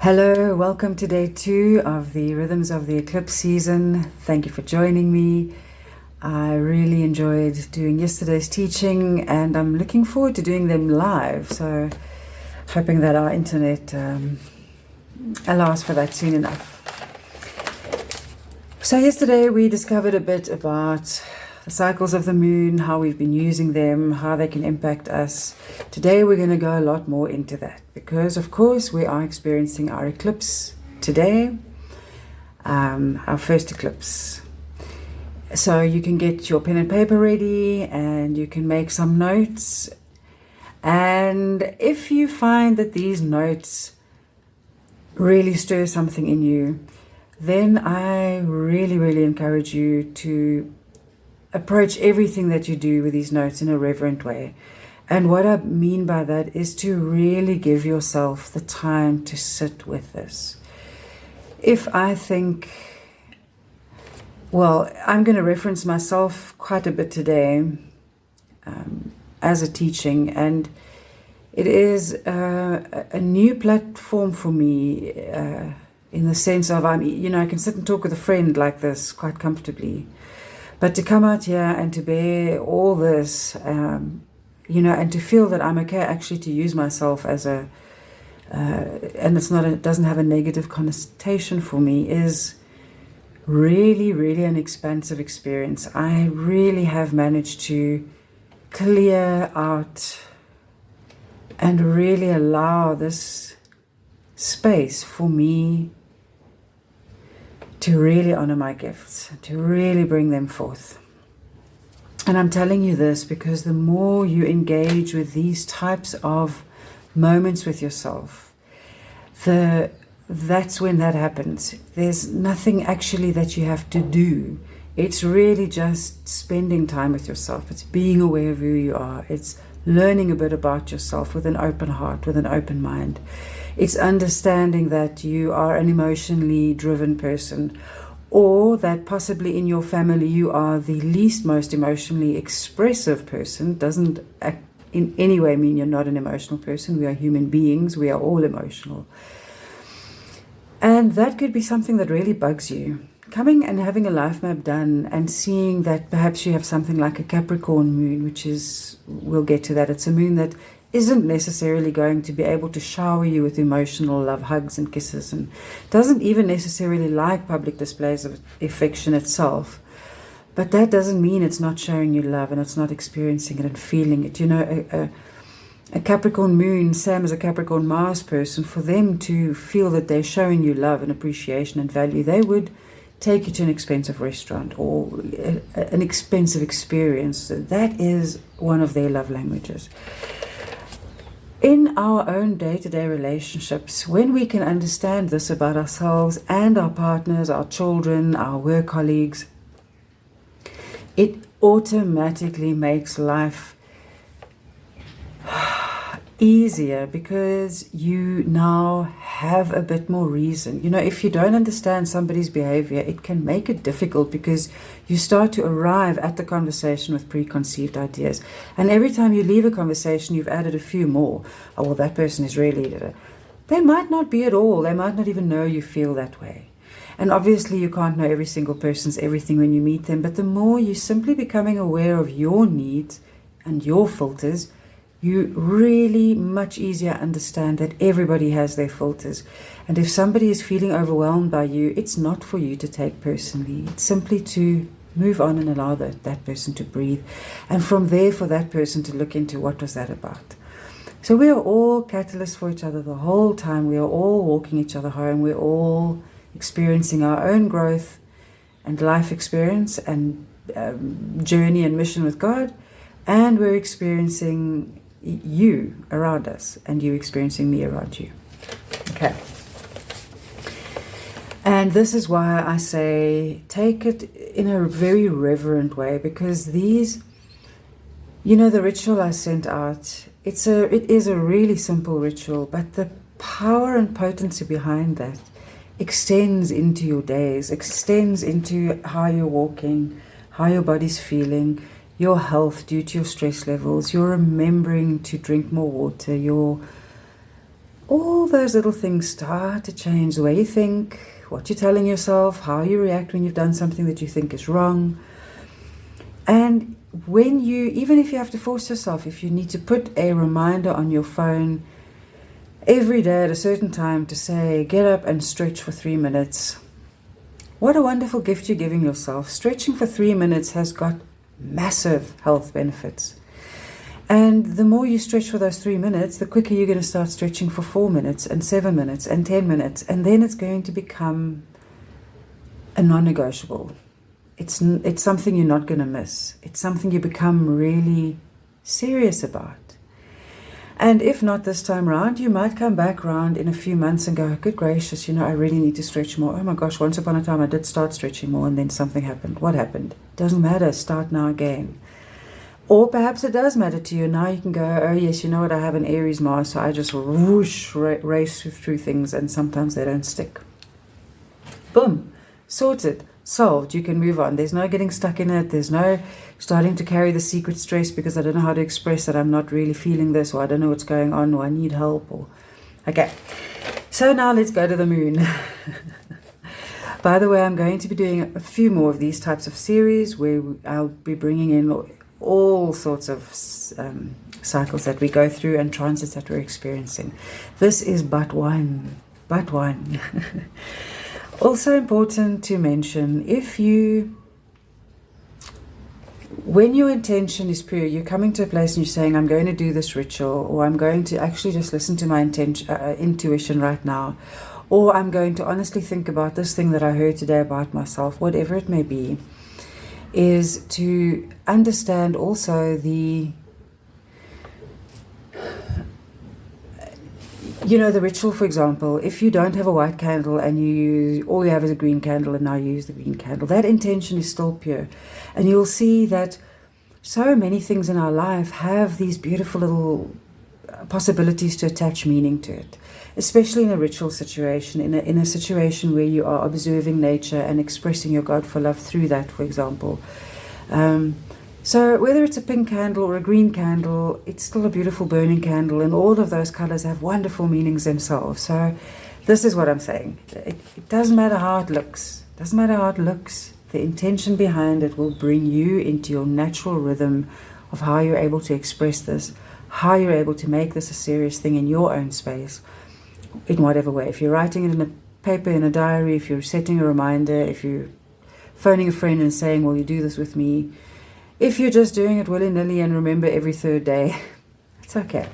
Hello, welcome to day 2 of the Rhythms of the Eclipse season. Thank you for joining me. I really enjoyed doing yesterday's teaching and I'm looking forward to doing them live. So hoping that our internet allows for that soon enough. So yesterday we discovered a bit about the cycles of the moon, how we've been using them, how they can impact us. Today we're going to go a lot more into that because of course we are experiencing our eclipse today, our first eclipse. So you can get your pen and paper ready and you can make some notes. And if you find that these notes really stir something in you, then I really encourage you to approach everything that you do with these notes in a reverent way. And what I mean by that is to really give yourself the time to sit with this. If I think, well, I'm going to reference myself quite a bit today as a teaching, and it is a new platform for me in the sense of I can sit and talk with a friend like this quite comfortably. But to come out here and to bear all this, and to feel that I'm okay actually to use myself as and it doesn't have a negative connotation for me, is really an expansive experience. I really have managed to clear out and really allow this space for me to really honor my gifts, to really bring them forth. And I'm telling you this because the more you engage with these types of moments with yourself, that's when that happens. There's nothing actually that you have to do. It's really just spending time with yourself. It's being aware of who you are. It's learning a bit about yourself with an open heart, with an open mind. It's understanding that you are an emotionally driven person, or that possibly in your family you are the least most emotionally expressive person. Doesn't in any way mean you're not an emotional person. We are human beings. We are all emotional. And that could be something that really bugs you. Coming and having a life map done and seeing that perhaps you have something like a Capricorn moon, which is, we'll get to that. It's a moon that isn't necessarily going to be able to shower you with emotional love, hugs and kisses, and doesn't even necessarily like public displays of affection itself. But that doesn't mean it's not showing you love and it's not experiencing it and feeling it. A Capricorn moon, Sam is a Capricorn Mars person, for them to feel that they're showing you love and appreciation and value, they would take you to an expensive restaurant or an expensive experience. That is one of their love languages. In our own day-to-day relationships, when we can understand this about ourselves and our partners, our children, our work colleagues, it automatically makes life easier because you now have a bit more reason. If you don't understand somebody's behavior, it can make it difficult because you start to arrive at the conversation with preconceived ideas. And every time you leave a conversation, you've added a few more. Oh, well, that person is really... They might not be at all. They might not even know you feel that way. And obviously you can't know every single person's everything when you meet them, but the more you're simply becoming aware of your needs and your filters, you really much easier understand that everybody has their filters. And if somebody is feeling overwhelmed by you, it's not for you to take personally. It's simply to move on and allow that person to breathe. And from there, for that person to look into what was that about. So we are all catalysts for each other the whole time. We are all walking each other home. We're all experiencing our own growth and life experience and journey and mission with God. And we're experiencing you around us and you experiencing me around you. Okay. And this is why I say take it in a very reverent way, because these, the ritual I sent out, it is a really simple ritual, but the power and potency behind that extends into your days, extends into how you're walking, how your body's feeling, your health due to your stress levels, you're remembering to drink more water, you're all those little things start to change. The way you think, what you're telling yourself, how you react when you've done something that you think is wrong. And when you, even if you have to force yourself, if you need to put a reminder on your phone every day at a certain time to say, get up and stretch for 3 minutes. What a wonderful gift you're giving yourself. Stretching for 3 minutes has got massive health benefits. And the more you stretch for those 3 minutes, the quicker you're going to start stretching for 4 minutes and 7 minutes and 10 minutes. And then it's going to become a non-negotiable. It's something you're not going to miss. It's something you become really serious about. And if not this time around, you might come back around in a few months and go, good gracious, I really need to stretch more. Oh my gosh, once upon a time I did start stretching more and then something happened. What happened? Doesn't matter, start now again. Or perhaps it does matter to you. Now you can go, oh yes, you know what, I have an Aries Mars, so I just whoosh, race through things, and sometimes they don't stick. Boom, sorted, solved, you can move on. There's no getting stuck in it. There's no starting to carry the secret stress because I don't know how to express that I'm not really feeling this, or I don't know what's going on, or I need help, or... Okay, so now let's go to the moon. By the way, I'm going to be doing a few more of these types of series where I'll be bringing in all sorts of cycles that we go through and transits that we're experiencing. This is but one. Also important to mention, when your intention is pure, you're coming to a place and you're saying, I'm going to do this ritual, or I'm going to actually just listen to my intuition right now, or I'm going to honestly think about this thing that I heard today about myself, whatever it may be, is to understand also the ritual. For example, if you don't have a white candle and all you have is a green candle, and now you use the green candle, that intention is still pure. And you'll see that so many things in our life have these beautiful little possibilities to attach meaning to it, especially in a ritual situation, in a situation where you are observing nature and expressing your God for love through that, for example. So whether it's a pink candle or a green candle, it's still a beautiful burning candle, and all of those colors have wonderful meanings themselves. So this is what I'm saying. It doesn't matter how it looks. It doesn't matter how it looks. The intention behind it will bring you into your natural rhythm of how you're able to express this, how you're able to make this a serious thing in your own space, in whatever way. If you're writing it in a paper, in a diary, if you're setting a reminder, if you're phoning a friend and saying, will you do this with me? If you're just doing it willy-nilly and remember every third day, it's okay.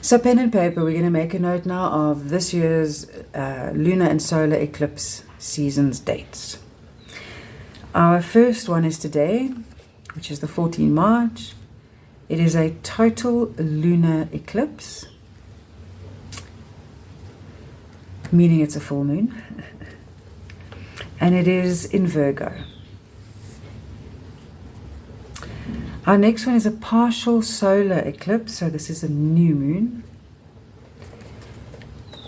So pen and paper, we're going to make a note now of this year's lunar and solar eclipse seasons dates. Our first one is today, which is the 14th March. It is a total lunar eclipse, meaning it's a full moon, and it is in Virgo. Our next one is a partial solar eclipse, so this is a new moon,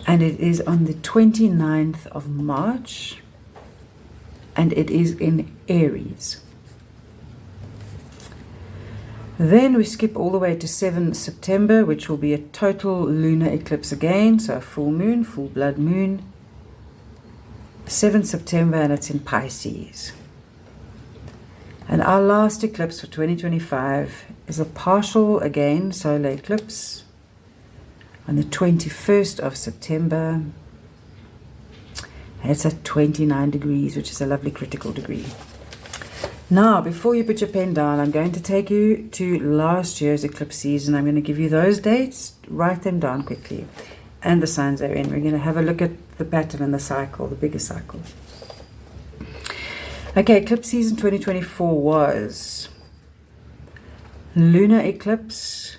and it is on the 29th of March, and it is in Aries. Then we skip all the way to 7 September, which will be a total lunar eclipse again, so a full moon, full blood moon. 7 September, and it's in Pisces. And our last eclipse for 2025 is a partial, again, solar eclipse on the 21st of September. And it's at 29 degrees, which is a lovely critical degree. Now, before you put your pen down, I'm going to take you to last year's eclipse season. I'm going to give you those dates, write them down quickly, and the signs they're in. We're going to have a look at the pattern and the cycle, the bigger cycle. Okay, eclipse season 2024 was lunar eclipse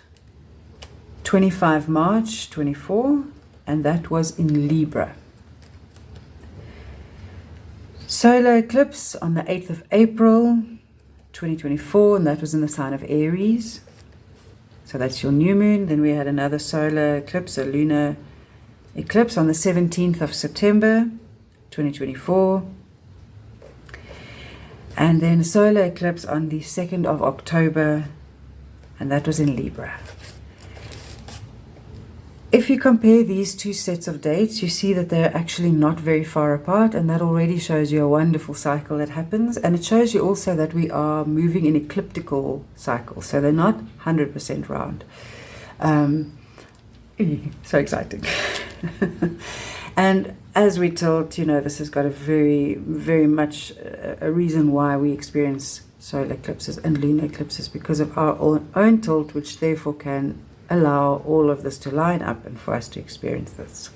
25 March 24, and that was in Libra. Solar eclipse on the 8th of April 2024, and that was in the sign of Aries. So that's your new moon. Then we had another solar eclipse, a lunar eclipse on the 17th of September 2024. And then solar eclipse on the 2nd of October, and that was in Libra. if you compare these two sets of dates, you see that they're actually not very far apart, and that already shows you a wonderful cycle that happens. And it shows you also that we are moving in ecliptical cycles, so they're not 100% round. So exciting. And as we told, this has got a very, very much a reason why we experience solar eclipses and lunar eclipses, because of our own tilt, which therefore can allow all of this to line up and for us to experience this.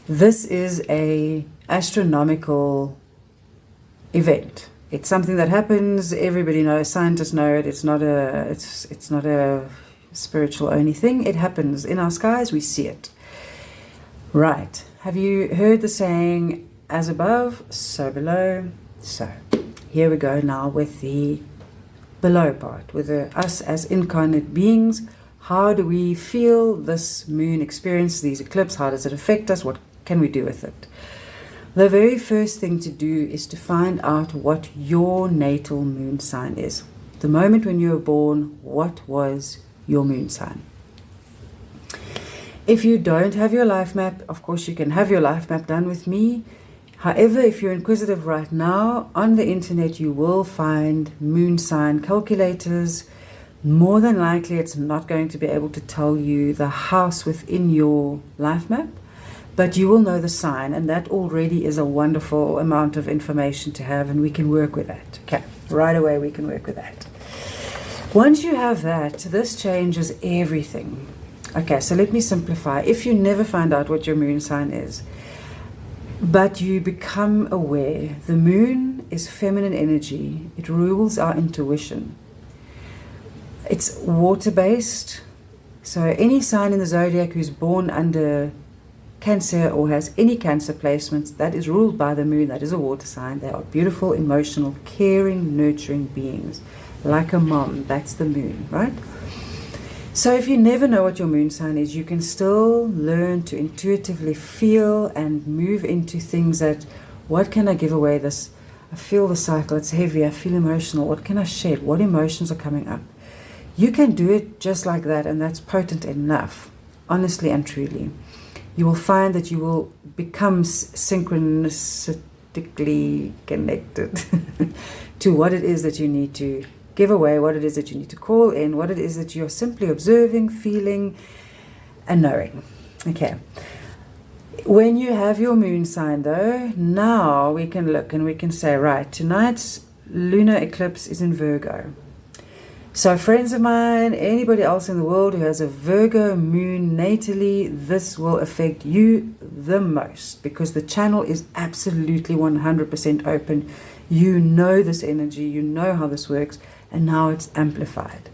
This is a astronomical event. It's something that happens. Everybody knows. Scientists know it. It's not a spiritual only thing. It happens in our skies. We see it. Right. Have you heard the saying, as above, so below? So here we go now with the below part, with us as incarnate beings. How do we feel this moon experience, these eclipses? How does it affect us? What can we do with it? The very first thing to do is to find out what your natal moon sign is. The moment when you were born, what was your moon sign? If you don't have your life map, of course you can have your life map done with me. However, if you're inquisitive right now, on the internet you will find moon sign calculators. More than likely it's not going to be able to tell you the house within your life map, but you will know the sign, and that already is a wonderful amount of information to have, and we can work with that. Okay, right away we can work with that. Once you have that, this changes everything. Okay, so let me simplify. If you never find out what your moon sign is, but you become aware, the moon is feminine energy. It rules our intuition. It's water-based. So any sign in the zodiac who's born under Cancer or has any Cancer placements, that is ruled by the moon. That is a water sign. They are beautiful, emotional, caring, nurturing beings. Like a mom, that's the moon, right? So if you never know what your moon sign is, you can still learn to intuitively feel and move into things that, what can I give away this? I feel the cycle, it's heavy, I feel emotional. What can I shed? What emotions are coming up? You can do it just like that, and that's potent enough, honestly and truly. You will find that you will become synchronistically connected to what it is that you need to give away, what it is that you need to call in, what it is that you're simply observing, feeling, and knowing. Okay. When you have your moon sign, though, now we can look and we can say, right, tonight's lunar eclipse is in Virgo. So friends of mine, anybody else in the world who has a Virgo moon natally, this will affect you the most, because the channel is absolutely 100% open. You know this energy, you know how this works, and now it's amplified.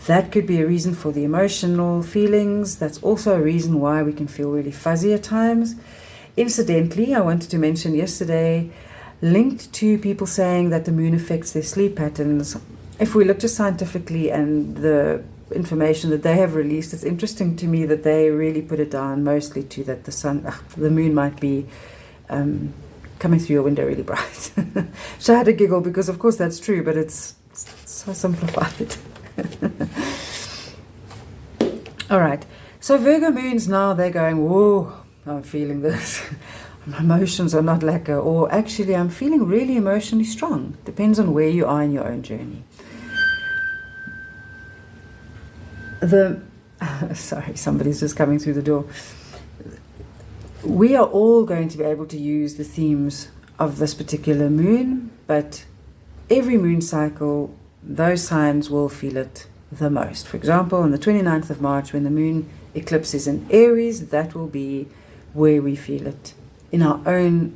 That could be a reason for the emotional feelings. That's also a reason why we can feel really fuzzy at times. Incidentally, I wanted to mention yesterday, linked to people saying that the moon affects their sleep patterns. If we look just scientifically and the information that they have released, it's interesting to me that they really put it down mostly to that the moon might be coming through your window really bright. So I had a giggle because of course that's true, but it's so simplified. All right, so Virgo moons now, they're going, whoa, I'm feeling this. My emotions are not lacquer, or actually I'm feeling really emotionally strong. Depends on where you are in your own journey. Sorry, somebody's just coming through the door. We are all going to be able to use the themes of this particular moon, but every moon cycle, those signs will feel it the most. For example, on the 29th of March, when the moon eclipse is in Aries, that will be where we feel it in our own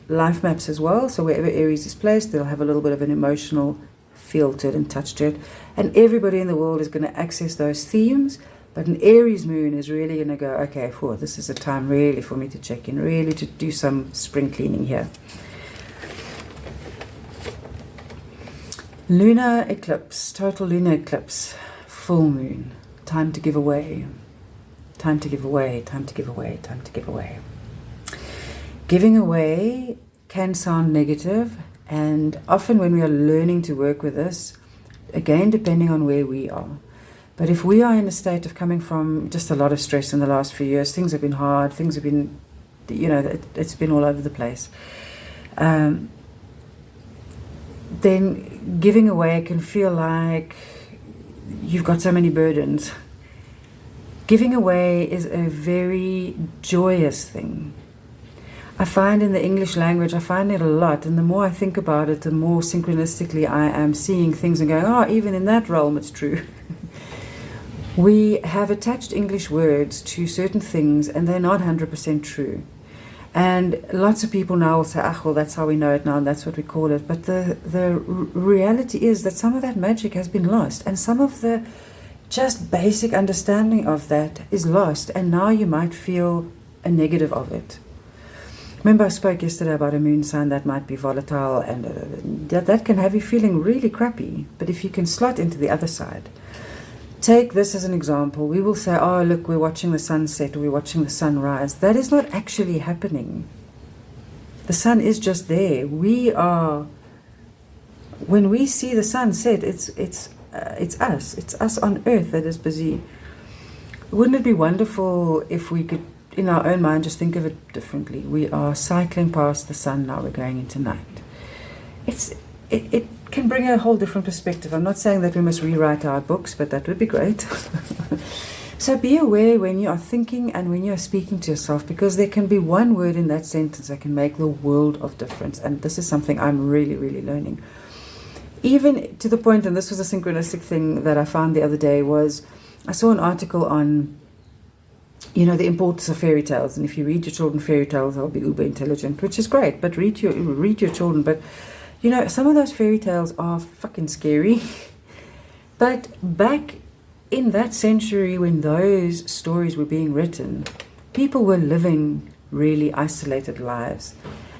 life maps as well. So wherever Aries is placed, they'll have a little bit of an emotional feel to it and touch to it. And everybody in the world is going to access those themes. But an Aries moon is really going to go, okay, this is a time really for me to check in, really to do some spring cleaning here. Lunar eclipse, total lunar eclipse, full moon. Time to give away. Time to give away, time to give away, time to give away. Giving away can sound negative, and often when we are learning to work with this, again, depending on where we are, But if we are in a state of coming from just a lot of stress in the last few years, things have been hard, things have been, it's been all over the place. Then giving away can feel like you've got so many burdens. Giving away is a very joyous thing. I find in the English language, I find it a lot, and the more I think about it, the more synchronistically I am seeing things and going, oh, even in that realm it's true. We have attached English words to certain things and they're not 100% true. And lots of people now will say, well, that's how we know it now and that's what we call it. But the reality is that some of that magic has been lost, and some of the just basic understanding of that is lost, and now you might feel a negative of it. Remember I spoke yesterday about a moon sign that might be volatile, and that can have you feeling really crappy. But if you can slot into the other side, take this as an example. We will say, oh, look, we're watching the sunset or we're watching the sunrise. That is not actually happening. The sun is just there. When we see the sun set, it's us. It's us on earth that is busy. Wouldn't it be wonderful if we could, in our own mind, just think of it differently? We are cycling past the sun now. We're going into night. It can bring a whole different perspective. I'm not saying that we must rewrite our books, but that would be great. So be aware when you are thinking and when you are speaking to yourself, because there can be one word in that sentence that can make the world of difference. And this is something I'm really, really learning. Even to the point, and this was a synchronistic thing that I found the other day, was I saw an article on, the importance of fairy tales. And if you read your children fairy tales, they'll be uber intelligent, which is great. But read your children. But some of those fairy tales are fucking scary. But back in that century when those stories were being written, people were living really isolated lives.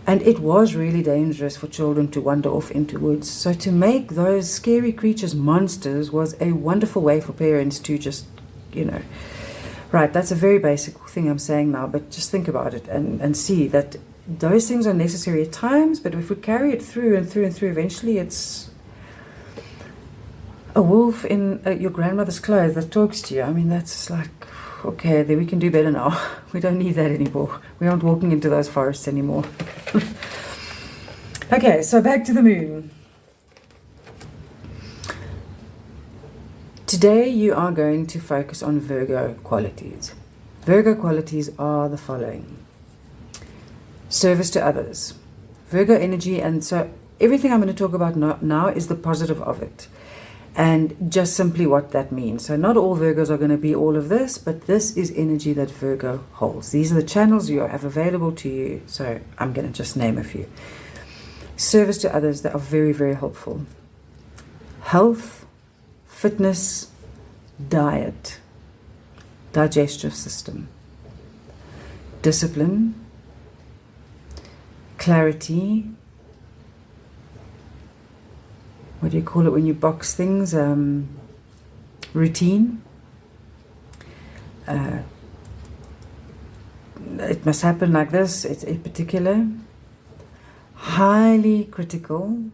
And it was really dangerous for children to wander off into woods. So to make those scary creatures monsters was a wonderful way for parents to just, Right, that's a very basic thing I'm saying now, but just think about it and see that those things are necessary at times, but if we carry it through and through and through, eventually it's a wolf in your grandmother's clothes that talks to you. I mean, that's like, okay, then we can do better now. We don't need that anymore. We aren't walking into those forests anymore. Okay, so back to the moon. Today you are going to focus on Virgo qualities. Virgo qualities are the following. Service to others. Virgo energy, and so everything I'm going to talk about now is the positive of it. And just simply what that means. So not all Virgos are going to be all of this, but this is energy that Virgo holds. These are the channels you have available to you. So I'm going to just name a few. Service to others that are very, very helpful. Health, fitness, diet, digestive system, discipline, clarity, what do you call it when you box things? Routine. It must happen like this. It's in particular. Highly critical.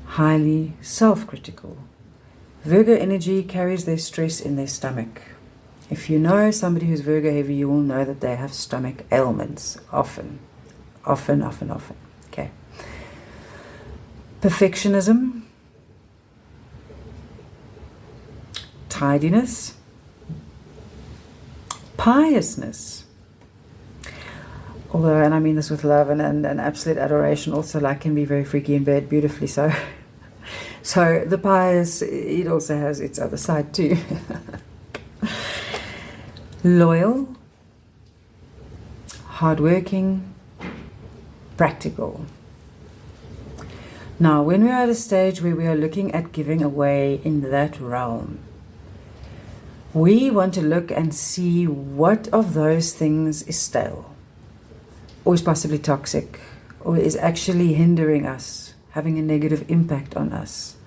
Highly self-critical. Virgo energy carries their stress in their stomach. If you know somebody who's Virgo heavy, you will know that they have stomach ailments. Often. Okay. Perfectionism, tidiness, piousness. Although, and I mean this with love and absolute adoration, also like can be very freaky in bed, beautifully so. So the pious, it also has its other side too. Loyal, hardworking, practical. Now, when we are at a stage where we are looking at giving away in that realm, we want to look and see what of those things is stale, or is possibly toxic, or is actually hindering us, having a negative impact on us.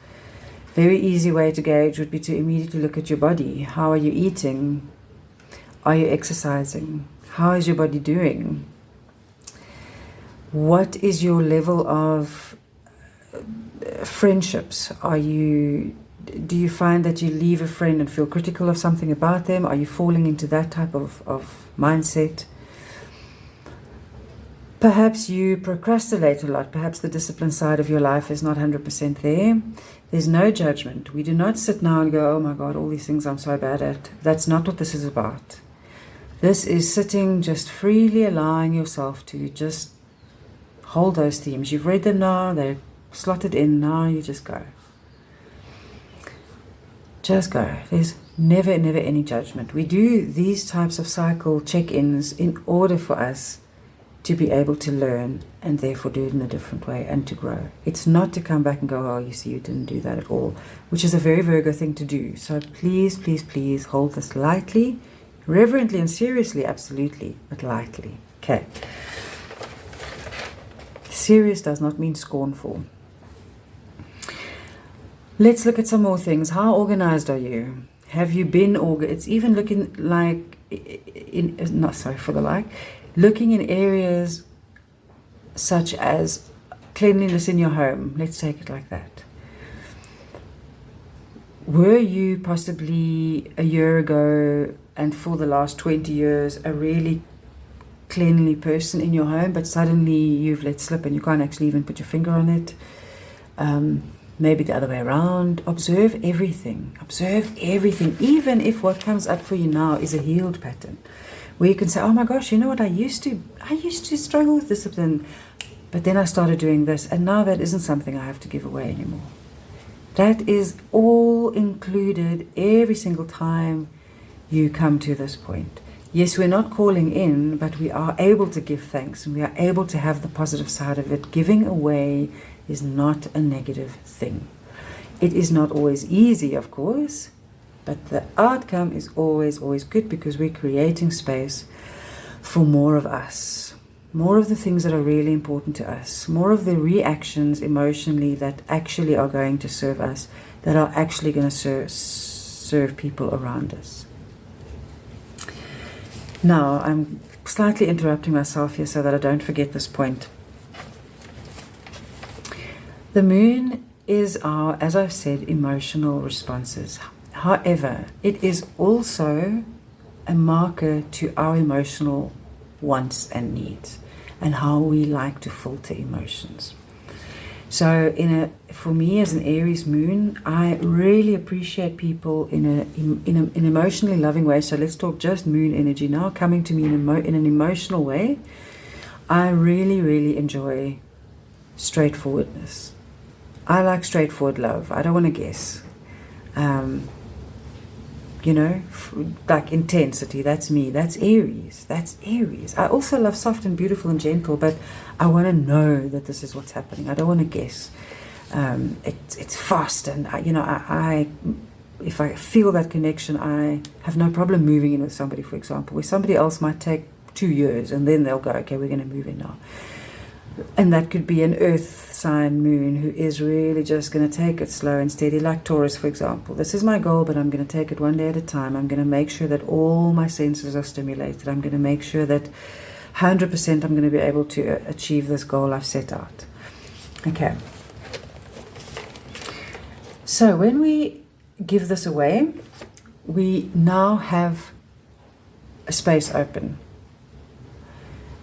Very easy way to gauge would be to immediately look at your body. How are you eating? Are you exercising? How is your body doing? What is your level of friendships? Are you Do you find that you leave a friend and feel critical of something about them? Are you falling into that type of mindset? Perhaps you procrastinate a lot. Perhaps the discipline side of your life is not 100% there. There's no judgment. We do not sit now and go, oh my God, all these things I'm so bad at. That's not what this is about. This is sitting, just freely allowing yourself to just hold those themes. You've read them now, they're slotted in, now you just go. Just go. There's never any judgment. We do these types of cycle check-ins in order for us to be able to learn and therefore do it in a different way and to grow. It's not to come back and go, oh, you see, you didn't do that at all, which is a very Virgo thing to do. So please, please, please hold this lightly, reverently and seriously, absolutely, but lightly. Okay. Serious does not mean scornful. Let's look at some more things. How organized are you? Have you been organized? It's even looking like, looking in areas such as cleanliness in your home. Let's take it like that. Were you possibly a year ago and for the last 20 years a really cleanly person in your home, but suddenly you've let slip and you can't actually even put your finger on it? Maybe the other way around. Observe everything. Observe everything, even if what comes up for you now is a healed pattern, where you can say, oh my gosh, you know what, I used to struggle with discipline, but then I started doing this, and now that isn't something I have to give away anymore. That is all included every single time you come to this point. Yes, we're not calling in, but we are able to give thanks, and we are able to have the positive side of it. Giving away is not a negative thing. It is not always easy, of course, but the outcome is always good, because we're creating space for more of us, more of the things that are really important to us, more of the reactions emotionally that actually are going to serve us, that are actually going to serve people around us. Now, I'm slightly interrupting myself here so that I don't forget this point. The moon is our, as I've said, emotional responses. However, it is also a marker to our emotional wants and needs and how we like to filter emotions. So for me as an Aries moon, I really appreciate people in an emotionally loving way. So let's talk just moon energy now, coming to me in an emotional way. I really enjoy straightforwardness. I like straightforward love. I don't want to guess. Like intensity, that's me. That's Aries. I also love soft and beautiful and gentle, but I want to know that this is what's happening. I don't want to guess. It's fast, and I if I feel that connection, I have no problem moving in with somebody, for example, where somebody else might take 2 years, and then they'll go, okay, we're going to move in now. And that could be an earth sign moon who is really just going to take it slow and steady, like Taurus, for example. This is my goal, but I'm going to take it one day at a time. I'm going to make sure that all my senses are stimulated. I'm going to make sure that 100% I'm going to be able to achieve this goal I've set out. Okay. So when we give this away, we now have a space open.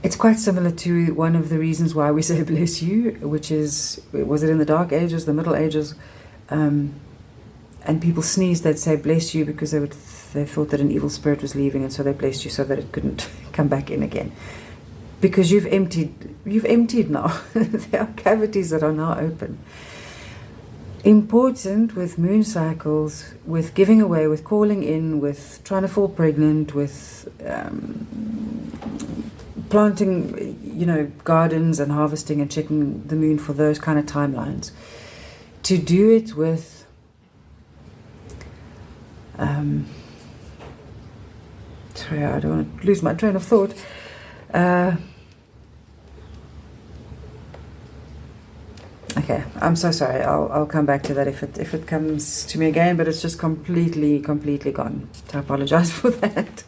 It's quite similar to one of the reasons why we say bless you, which is, was it in the Dark Ages, the Middle Ages, and people sneezed, they'd say bless you because they thought that an evil spirit was leaving, and so they blessed you so that it couldn't come back in again. Because you've emptied now. There are cavities that are now open. Important with moon cycles, with giving away, with calling in, with trying to fall pregnant, with planting, gardens and harvesting and checking the moon for those kind of timelines. To do it with sorry, I don't want to lose my train of thought. Okay, I'm so sorry. I'll come back to that if it comes to me again, but it's just completely gone. So I apologize for that.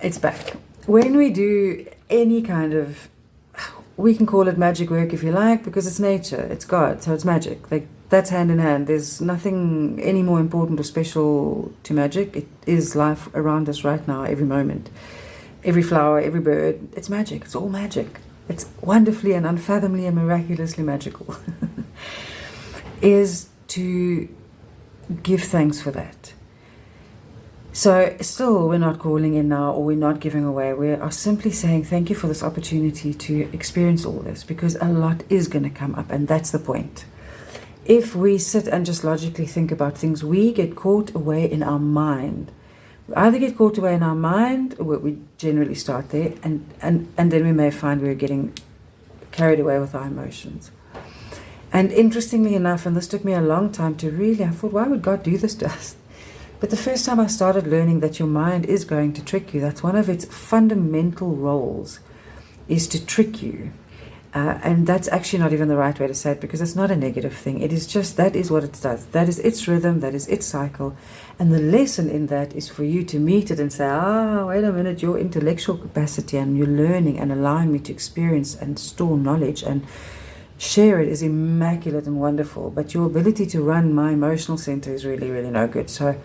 It's back. When we do any kind of we can call it magic work if you like, because it's nature, it's God, so it's magic. That's hand in hand. There's nothing any more important or special to magic. It is life around us right now, every moment. Every flower, every bird, it's magic. It's all magic. It's wonderfully and unfathomably and miraculously magical. Is to give thanks for that. So still, we're not calling in now, or we're not giving away. We are simply saying thank you for this opportunity to experience all this, because a lot is going to come up, and that's the point. If we sit and just logically think about things, we get caught away in our mind. We either get caught away in our mind, or we generally start there, and then we may find we're getting carried away with our emotions. And interestingly enough, and this took me a long time to really, I thought, why would God do this to us? But the first time I started learning that your mind is going to trick you, that's one of its fundamental roles, is to trick you. And that's actually not even the right way to say it, because it's not a negative thing. It is just, that is what it does. That is its rhythm, that is its cycle. And the lesson in that is for you to meet it and say, wait a minute, your intellectual capacity and your learning and allowing me to experience and store knowledge and share it is immaculate and wonderful. But your ability to run my emotional center is really, really no good. So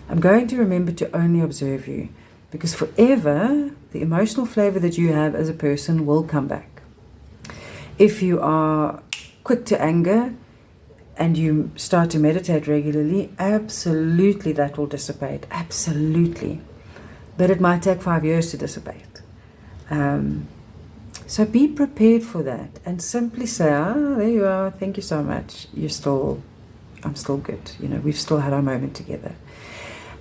I'm going to remember to only observe you, because forever the emotional flavor that you have as a person will come back. If you are quick to anger and you start to meditate regularly, absolutely that will dissipate, absolutely. But it might take 5 years to dissipate. So be prepared for that, and simply say, there you are, thank you so much. I'm still good. We've still had our moment together.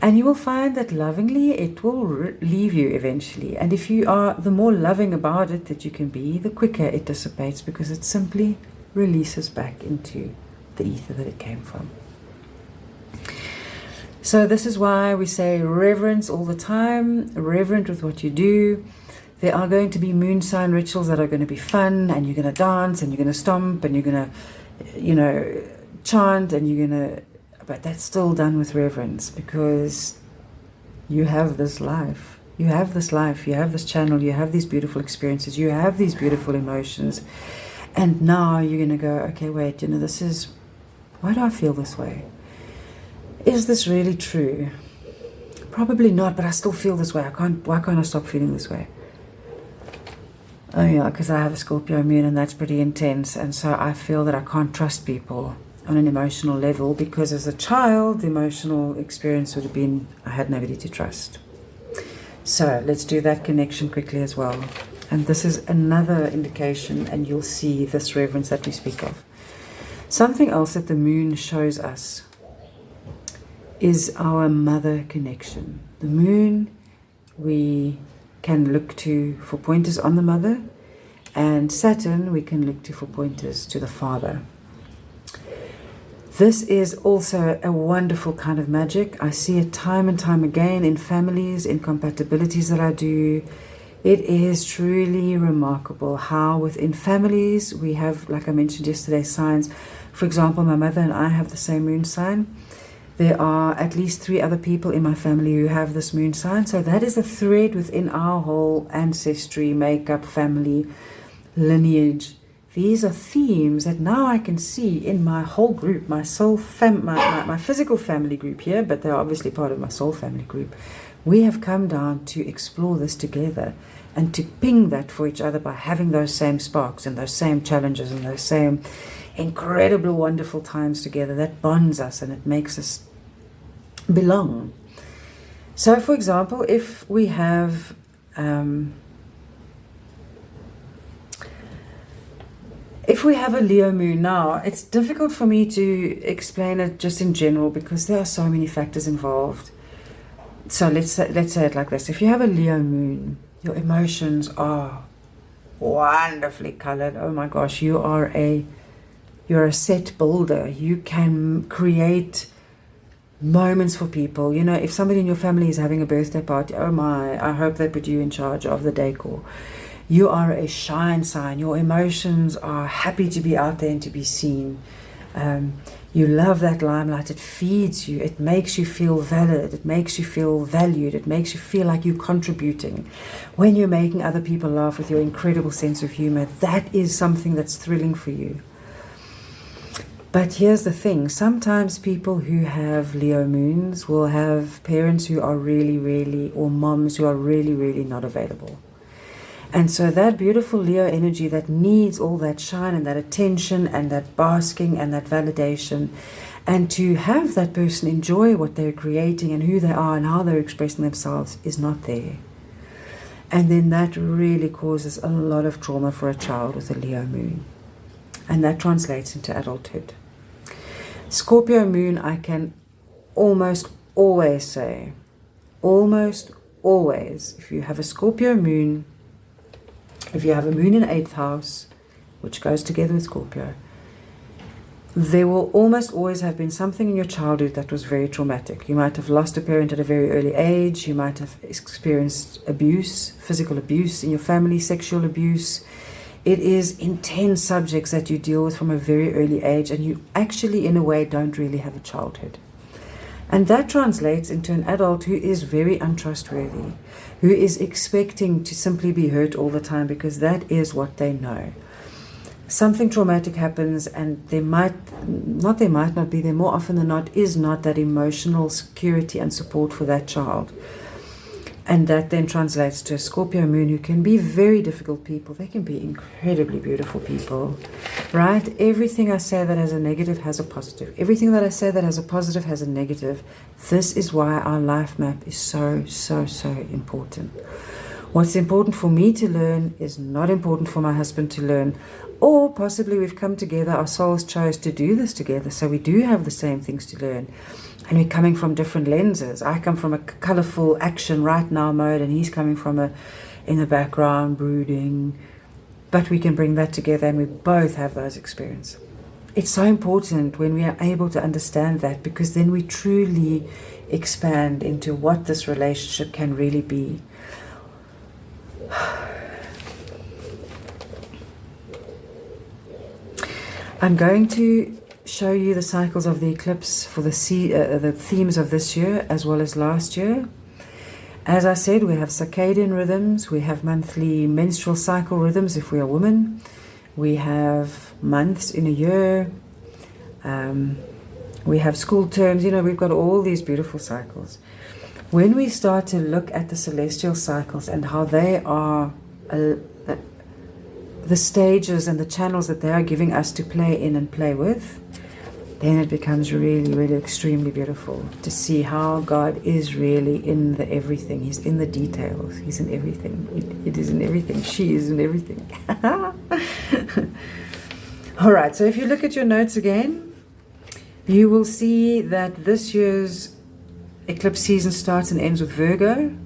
And you will find that lovingly it will leave you eventually. And if you are the more loving about it that you can be, the quicker it dissipates, because it simply releases back into the ether that it came from. So this is why we say reverence all the time, reverent with what you do. There are going to be moon sign rituals that are going to be fun, and you're going to dance, and you're going to stomp, and you're going to, chant, and you're going to... But that's still done with reverence, because you have this life. You have this life. You have this channel. You have these beautiful experiences. You have these beautiful emotions. And now you're going to go, okay, wait, this is... Why do I feel this way? Is this really true? Probably not, but I still feel this way. Why can't I stop feeling this way? Oh yeah, because I have a Scorpio moon, and that's pretty intense. And so I feel that I can't trust people on an emotional level, because as a child, the emotional experience would have been, I had nobody to trust. So let's do that connection quickly as well. And this is another indication, and you'll see this reverence that we speak of. Something else that the moon shows us is our mother connection. The moon, we can look to for pointers on the mother, and Saturn we can look to for pointers to the father. This is also a wonderful kind of magic. I see it time and time again in families, in compatibilities that I do. It is truly remarkable how within families we have, like I mentioned yesterday, signs. For example, my mother and I have the same moon sign. There are at least 3 other people in my family who have this moon sign. So that is a thread within our whole ancestry, makeup, family, lineage. These are themes that now I can see in my whole group, my soul my physical family group here, but they're obviously part of my soul family group. We have come down to explore this together and to ping that for each other by having those same sparks and those same challenges and those same incredible, wonderful times together. That bonds us and it makes us belong. So, for example, if we have... If we have a Leo moon now, it's difficult for me to explain it just in general, because there are so many factors involved. So let's say it like this. If you have a Leo moon, your emotions are wonderfully colored. Oh my gosh, you're a set builder. You can create moments for people. If somebody in your family is having a birthday party, oh my, I hope they put you in charge of the decor. You are a shine sign. Your emotions are happy to be out there and to be seen. You love that limelight. It feeds you. It makes you feel valid. It makes you feel valued. It makes you feel like you're contributing. When you're making other people laugh with your incredible sense of humor, that is something that's thrilling for you. But here's the thing. Sometimes people who have Leo moons will have parents who are really, or moms who are really not available. And so that beautiful Leo energy that needs all that shine and that attention and that basking and that validation, and to have that person enjoy what they're creating and who they are and how they're expressing themselves is not there. And then that really causes a lot of trauma for a child with a Leo moon. And that translates into adulthood. Scorpio moon, I can almost always say, if you have a Scorpio moon, if you have a moon in 8th house, which goes together with Scorpio, there will almost always have been something in your childhood that was very traumatic. You might have lost a parent at a very early age. You might have experienced abuse, physical abuse in your family, sexual abuse. It is intense subjects that you deal with from a very early age, and you actually, in a way, don't really have a childhood. And that translates into an adult who is very untrustworthy, who is expecting to simply be hurt all the time because that is what they know. Something traumatic happens and there might not be, there more often than not is not that emotional security and support for that child. And that then translates to a Scorpio moon who can be very difficult people. They can be incredibly beautiful people, right? Everything I say that has a negative has a positive. Everything that I say that has a positive has a negative. This is why our life map is so important. What's important for me to learn is not important for my husband to learn. Or possibly we've come together, our souls chose to do this together, so we do have the same things to learn. And we're coming from different lenses. I come from a colorful action right now mode, and he's coming from a in the background brooding. But we can bring that together, and we both have those experiences. It's so important when we are able to understand that, because then we truly expand into what this relationship can really be. I'm going to show you the cycles of the eclipse for the themes of this year as well as last year. As I said, we have circadian rhythms, we have monthly menstrual cycle rhythms if we are women, we have months in a year, we have school terms, we've got all these beautiful cycles. When we start to look at the celestial cycles and how they are the stages and the channels that they are giving us to play in and play with, then it becomes really extremely beautiful to see how God is really in the everything. He's in the details. He's in everything. It is in everything. She is in everything. All right, so if you look at your notes again, you will see that this year's eclipse season starts and ends with Virgo.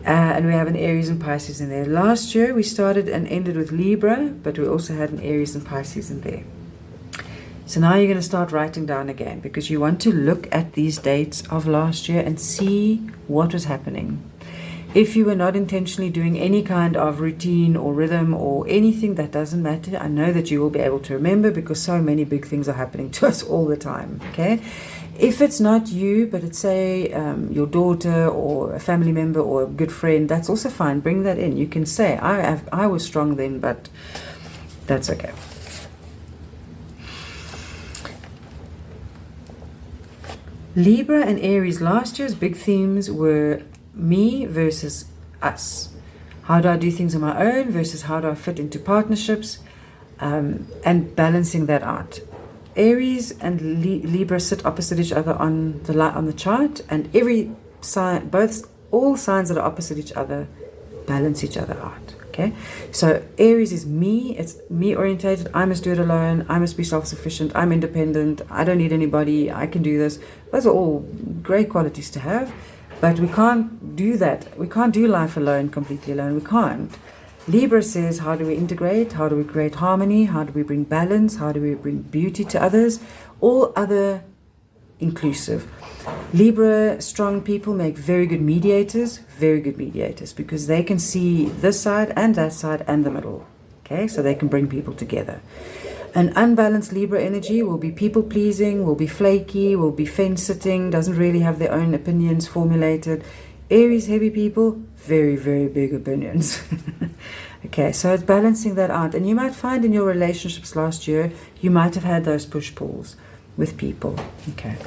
And we have an Aries and Pisces in there. Last year we started and ended with Libra, but we also had an Aries and Pisces in there. So now you're going to start writing down again, because you want to look at these dates of last year and see what was happening. If you were not intentionally doing any kind of routine or rhythm or anything, that doesn't matter. I know that you will be able to remember, because so many big things are happening to us all the time, okay? If it's not you, but it's, say, your daughter or a family member or a good friend, that's also fine. Bring that in. You can say, I was strong then, but that's okay. Libra and Aries, last year's big themes were me versus us. How do I do things on my own versus how do I fit into partnerships, and balancing that out. Aries and Libra sit opposite each other on the chart, and every sign, all signs that are opposite each other balance each other out. Okay, so Aries is me. It's me orientated. I must do it alone. I must be self-sufficient. I'm independent. I don't need anybody. I can do this. Those are all great qualities to have, but we can't do that. We can't do life alone, completely alone. We can't. Libra says, how do we integrate? How do we create harmony? How do we bring balance? How do we bring beauty to others? All other inclusive. Libra strong people make very good mediators, because they can see this side and that side and the middle. Okay, so they can bring people together. An unbalanced Libra energy will be people-pleasing, will be flaky, will be fence-sitting, doesn't really have their own opinions formulated. Aries heavy people, very, very big opinions. Okay, so it's balancing that out. And you might find in your relationships last year, you might have had those push-pulls with people. Okay.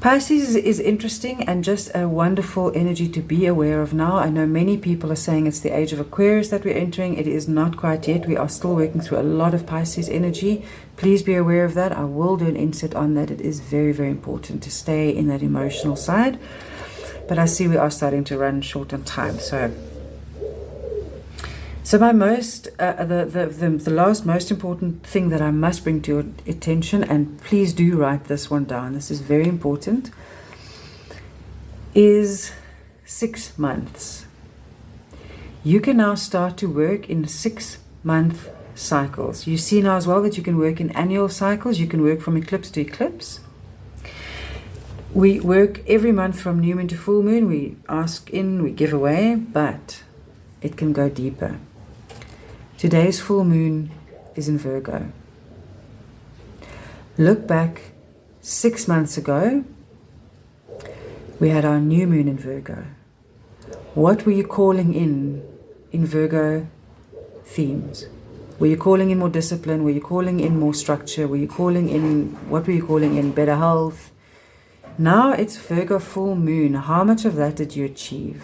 Pisces is interesting and just a wonderful energy to be aware of now. I know many people are saying it's the age of Aquarius that we're entering. It is not quite yet. We are still working through a lot of Pisces energy. Please be aware of that. I will do an inset on that. It is very, very important to stay in that emotional side. But I see we are starting to run short on time. So my the last most important thing that I must bring to your attention, and please do write this one down, this is very important, is 6 months. You can now start to work in 6-month cycles. You see now as well that you can work in annual cycles. You can work from eclipse to eclipse. We work every month from new moon to full moon. We ask in, we give away, but it can go deeper. Today's full moon is in Virgo. Look back 6 months ago, we had our new moon in Virgo. What were you calling in Virgo themes? Were you calling in more discipline? Were you calling in more structure? Were you calling in, what were you calling in? Better health? Now it's Virgo full moon. How much of that did you achieve?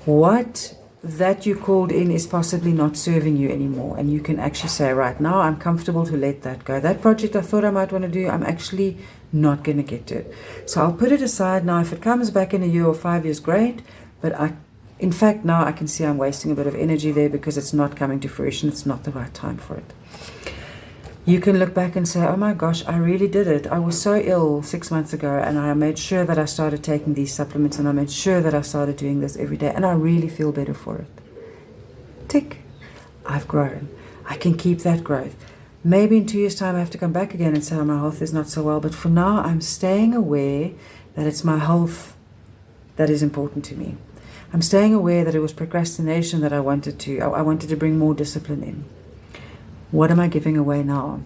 What that you called in is possibly not serving you anymore, and you can actually say, right now I'm comfortable to let that go. That project I thought I might want to do, I'm actually not going to get to it. So I'll put it aside now. If it comes back in a year or 5 years, great. But in fact, now I can see I'm wasting a bit of energy there because it's not coming to fruition. It's not the right time for it. You can look back and say, oh my gosh, I really did it. I was so ill 6 months ago, and I made sure that I started taking these supplements, and I made sure that I started doing this every day, and I really feel better for it. Tick. I've grown. I can keep that growth. Maybe in 2 years' time I have to come back again and say, oh, my health is not so well, but for now I'm staying aware that it's my health that is important to me. I'm staying aware that it was procrastination that I wanted to bring more discipline in. What am I giving away now?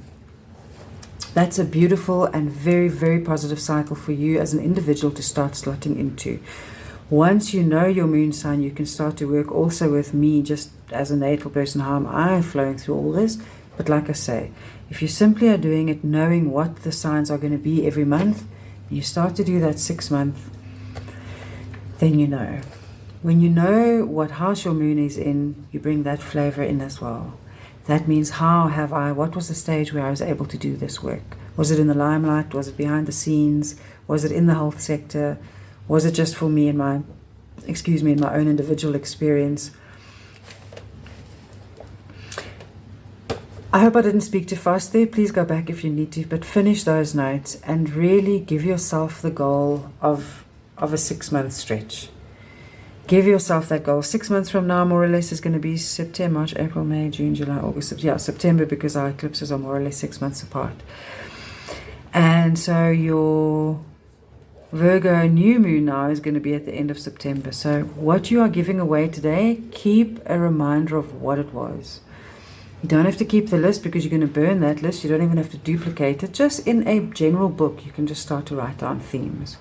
That's a beautiful and very, very positive cycle for you as an individual to start slotting into. Once you know your moon sign, you can start to work also with me just as a natal person. How am I flowing through all this? But like I say, if you simply are doing it knowing what the signs are going to be every month, you start to do that 6 month, then you know. When you know what house your moon is in, you bring that flavor in as well. That means what was the stage where I was able to do this work? Was it in the limelight? Was it behind the scenes? Was it in the health sector? Was it just for me in my own individual experience? I hope I didn't speak too fast there. Please go back if you need to, but finish those notes and really give yourself the goal of a 6 month stretch. Give yourself that goal. 6 months from now, more or less, is going to be September, March, April, May, June, July, August. Yeah, September, because our eclipses are more or less 6 months apart. And so your Virgo new moon now is going to be at the end of September. So what you are giving away today, keep a reminder of what it was. You don't have to keep the list because you're going to burn that list. You don't even have to duplicate it. Just in a general book, you can just start to write down themes.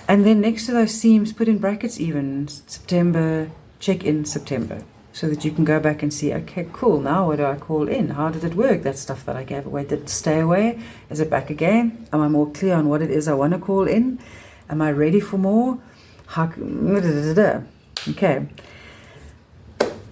And then next to those themes, put in brackets even September, check in September, so that you can go back and see, okay, cool, now what do I call in? How did it work? That stuff that I gave away, did it stay away? Is it back again? Am I more clear on what it is I want to call in? Am I ready for more? Okay.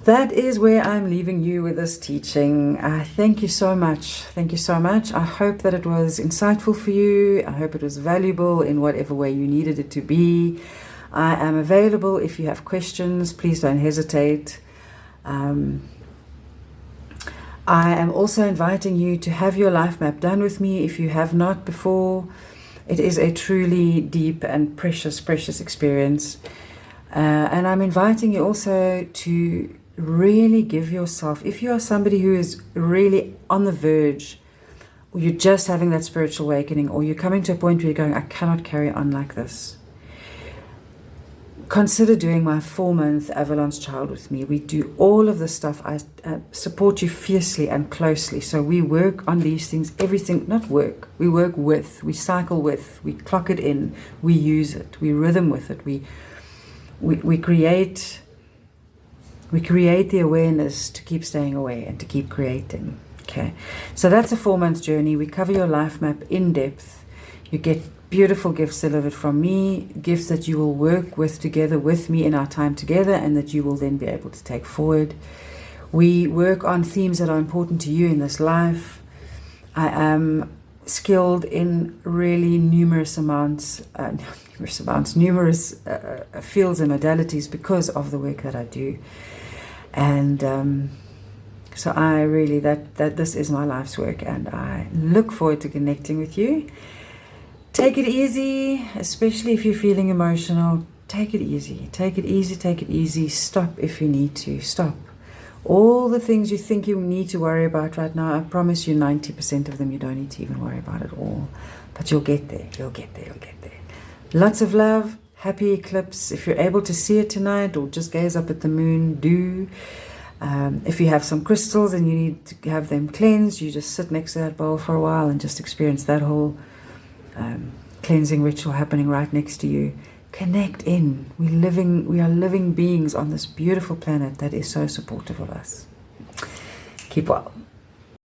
That is where I'm leaving you with this teaching. Thank you so much. Thank you so much. I hope that it was insightful for you. I hope it was valuable in whatever way you needed it to be. I am available if you have questions. Please don't hesitate. I am also inviting you to have your life map done with me if you have not before. It is a truly deep and precious, precious experience. And I'm inviting you also to really give yourself, if you are somebody who is really on the verge, or you're just having that spiritual awakening, or you're coming to a point where you're going, I cannot carry on like this. consider doing my 4-month Avalon's Child with me. We do all of the stuff. I support you fiercely and closely. So we work on these things, everything, not work. We work with, we cycle with, we clock it in, we use it, we rhythm with it, we create the awareness to keep staying away and to keep creating. Okay, so that's a 4-month journey. We cover your life map in depth. You get beautiful gifts delivered from me, gifts that you will work with together with me in our time together, and that you will then be able to take forward. We work on themes that are important to you in this life. I am skilled in really numerous fields and modalities because of the work that I do. And so I really, that this is my life's work, and I look forward to connecting with you. Take it easy, especially if you're feeling emotional. Take it easy, take it easy, take it easy. Stop if you need to, stop. All the things you think you need to worry about right now, I promise you 90% of them you don't need to even worry about at all. But you'll get there, you'll get there, you'll get there. Lots of love, happy eclipse. If you're able to see it tonight or just gaze up at the moon, do. If you have some crystals and you need to have them cleansed, you just sit next to that bowl for a while and just experience that whole cleansing ritual happening right next to you. Connect in. We are living beings on this beautiful planet that is so supportive of us. Keep well.